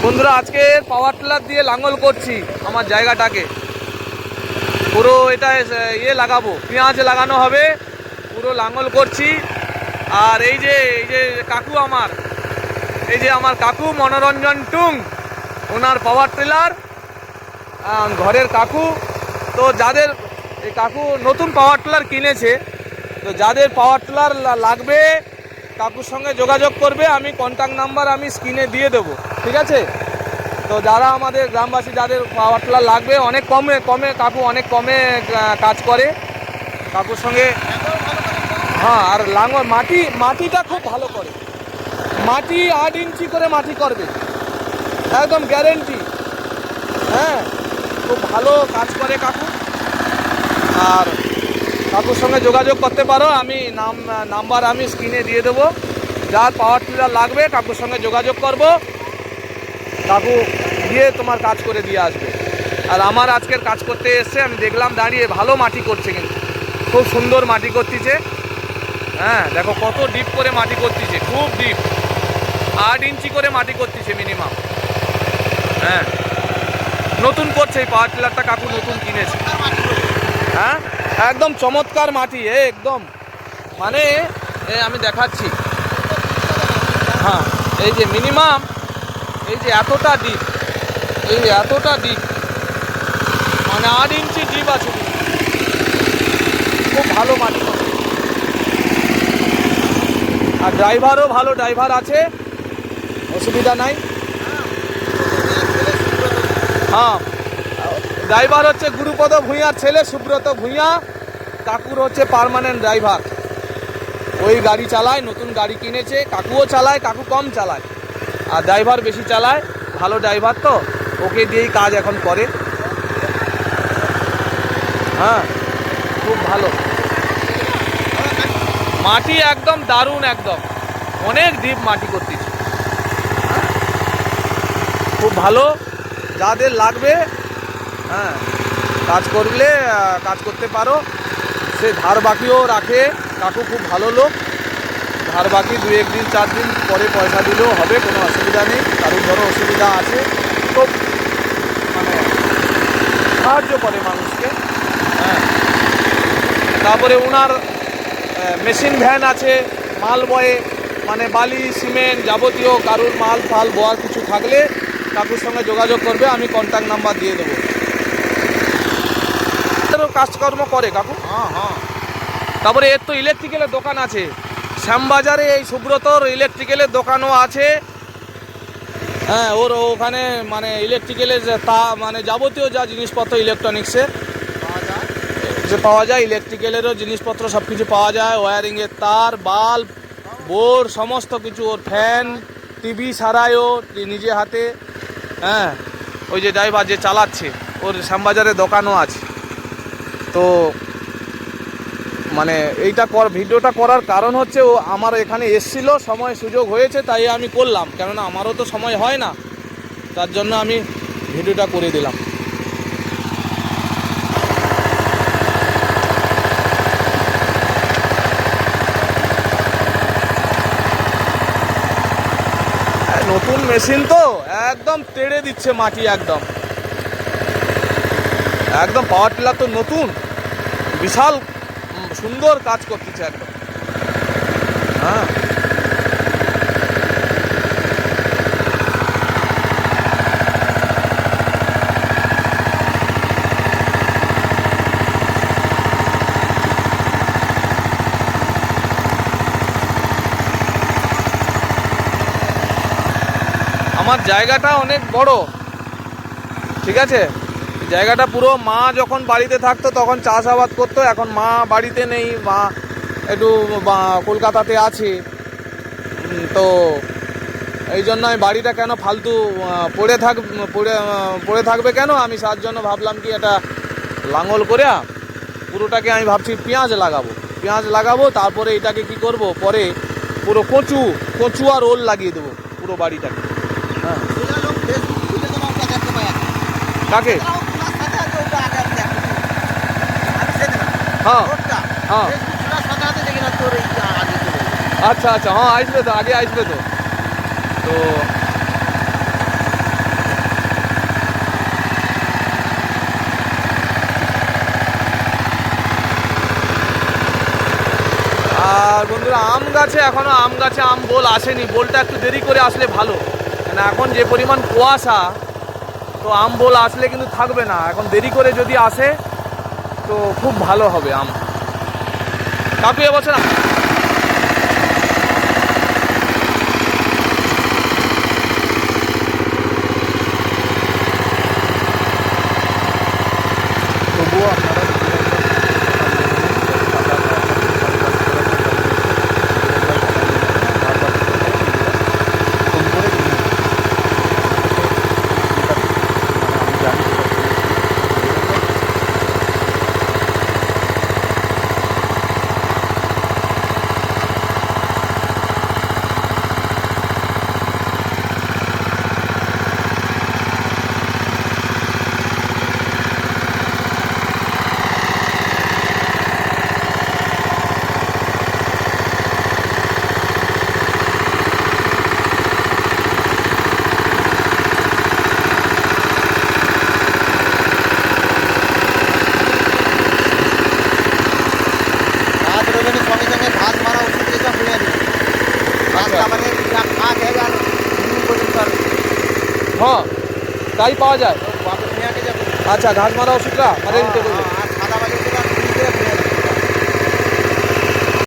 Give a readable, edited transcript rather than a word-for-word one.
বন্ধুরা আজকে power tiller দিয়ে লাঙ্গল করছি আমার জায়গাটাকে। পুরো এটা লাগাবো, পেঁয়াজ লাগানো হবে, পুরো লাঙ্গল করছি। আর এই যে কাকু আমার কাকু মনোরঞ্জন টুং, ওনার পাওয়ার টিলার, ঘরের কাকু। তো যাদের এই কাকু নতুন পাওয়ার টিলার কিনেছে, তো যাদের পাওয়ার টিলার লাগবে কাকুর সঙ্গে যোগাযোগ করবে। আমি কন্ট্যাক্ট নাম্বার আমি স্ক্রিনে দিয়ে দেবো, ঠিক আছে? তো যারা আমাদের গ্রামবাসী যাদের পাওয়ার টিলার লাগবে, অনেক কমে কাকু অনেক কমে কাজ করে কাকুর সঙ্গে। হ্যাঁ, আর লাঙ্গল মাটিটা খুব ভালো করে, মাটি 8 ইঞ্চি করে মাটি করবে, একদম গ্যারেন্টি। হ্যাঁ, খুব ভালো কাজ করে কাকু। আর কাকুর সঙ্গে যোগাযোগ করতে পারো, আমি নাম্বার আমি স্ক্রিনে দিয়ে দেবো। যার পাওয়ার টিলার লাগবে কাকুর সঙ্গে যোগাযোগ করব, কাকু দিয়ে তোমার কাজ করে দিয়ে আসবে। আর আমার আজকের কাজ করতে এসছে, আমি দেখলাম দাঁড়িয়ে, ভালো মাটি করছে, কিন্তু খুব সুন্দর মাটি করতেছে। হ্যাঁ, দেখো কত ডিপ করে মাটি করতেছে, খুব ডিপ, 8 ইঞ্চি করে মাটি করতেছে মিনিমাম। হ্যাঁ, নতুন করছে এই পাওয়ার টিলারটা, কাকু নতুন কিনেছে। হ্যাঁ, একদম চমৎকার মাটি, একদম মানে আমি দেখাচ্ছি। হ্যাঁ, এই যে মিনিমাম এই যে এতটা ডিপ, মানে 8 ইঞ্চি ডিপ আছে, খুব ভালো মাটি করছে। আর ড্রাইভারও ভালো ড্রাইভার আছে, অসুবিধা নাই। হ্যাঁ, ড্রাইভার হচ্ছে গুরুপদ ভূঁইয়ার ছেলে সুব্রত ভূঁইয়া, কাকুর হচ্ছে পার্মানেন্ট ড্রাইভার। ওই গাড়ি চালায়, নতুন গাড়ি কিনেছে, কাকুও চালায়, কাকু কম চালায় আর ড্রাইভার বেশি চালায়, ভালো ড্রাইভার, তো ওকে দিয়েই কাজ এখন করে। হ্যাঁ, খুব ভালো মাটি, একদম দারুণ, একদম অনেক ডিপ মাটি করতেছে, খুব ভালো। যাদের লাগবে, হ্যাঁ, কাজ করতে পারো। সে ধার বাকিও রাখে কাকু, খুব ভালো লোক। ধার বাকি 2-1 দিন 4 দিন পরে পয়সা দিলেও হবে, কোনো অসুবিধা নেই। কারোর ধরো অসুবিধা আছে তো মানে সাহায্য করে মানুষকে। হ্যাঁ, তারপরে ওনার মেশিন ভ্যান আছে, মাল বয়ে, মানে বালি সিমেন্ট যাবতীয় কারুর মাল ফাল বয়ার কিছু থাকলে কাকুর সঙ্গে যোগাযোগ করবে, আমি কন্ট্যাক্ট নাম্বার দিয়ে দেবো। কাজকর্ম করে কাকু। হ্যাঁ, তারপরে এর তো ইলেকট্রিক্যালের দোকান আছে শ্যামবাজারে, এই সুব্রতর ইলেকট্রিক্যালের দোকানও আছে। হ্যাঁ, ওর ওখানে মানে ইলেকট্রিক্যালের মানে যাবতীয় যা জিনিসপত্র ইলেকট্রনিক্সের যে পাওয়া যায়, ইলেকট্রিক্যালেরও জিনিসপত্র সব কিছু পাওয়া যায়। ওয়্যারিংয়ের তার, বাল্ব, বোর্ড, সমস্ত কিছু। ওর ফ্যান, টিভি সারায়ও নিজে হাতে। হ্যাঁ, ওই যে ড্রাইভার যে চালাচ্ছে, ওর শ্যামবাজারে দোকানও আছে। তো মানে ভিডিওটা করার কারণ হচ্ছে, ও আমার এখানে এসছিল, সময় সুযোগ হয়েছে তাই আমি করলাম, কেননা আমারও তো সময় হয় না, তার জন্য আমি ভিডিওটা করে দিলাম। নতুন মেশিন তো একদম তেড়ে দিচ্ছে মাটি, একদম পাওয়ার টিলার তো নতুন, বিশাল সুন্দর কাজ করতেছে একদম। হ্যাঁ, আমার জায়গাটা অনেক বড়, ঠিক আছে? জায়গাটা পুরো, মা যখন বাড়িতে থাকতো তখন চাষাবাদ করতো, এখন মা বাড়িতে নেই, মা একটু কলকাতাতে আছে। তো এই জন্য আমি বাড়িটা কেন ফালতু পড়ে থাকবে কেন, আমি তার জন্য ভাবলাম কি এটা লাঙ্গল করে পুরোটাকে আমি ভাবছি পেঁয়াজ লাগাবো। তারপরে এটাকে কি করব, পরে পুরো কচু আর ওল লাগিয়ে দেবো পুরো বাড়িটাকে। হ্যাঁ, কাকে? হ্যাঁ, হ্যাঁ, আচ্ছা, হ্যাঁ, আসবে তো, আগে আসবে তো। তো গাছে এখনো আম গাছে আম বোল আসেনি, বোলটা একটু দেরি করে আসলে ভালো, কেন এখন যে পরিমাণ কুয়াশা, তো আম বোল আসলে কিন্তু থাকবে না, এখন দেরি করে যদি আসে তো খুব ভালো হবে আম। কাকু এবছর তবুও আপনারা ঘাস রোপণের সঙ্গে সঙ্গে ঘাস মারা ওষুধ এসব হয়ে যাবে। ঘাস মানে ঘা খেয়ে যান পর্যন্ত আর হ্যাঁ তাই পাওয়া যায়। বাপে নিয়ে আগে যাবে। আচ্ছা, ঘাস মারা ওষুধটা মারে দিতে বলবে।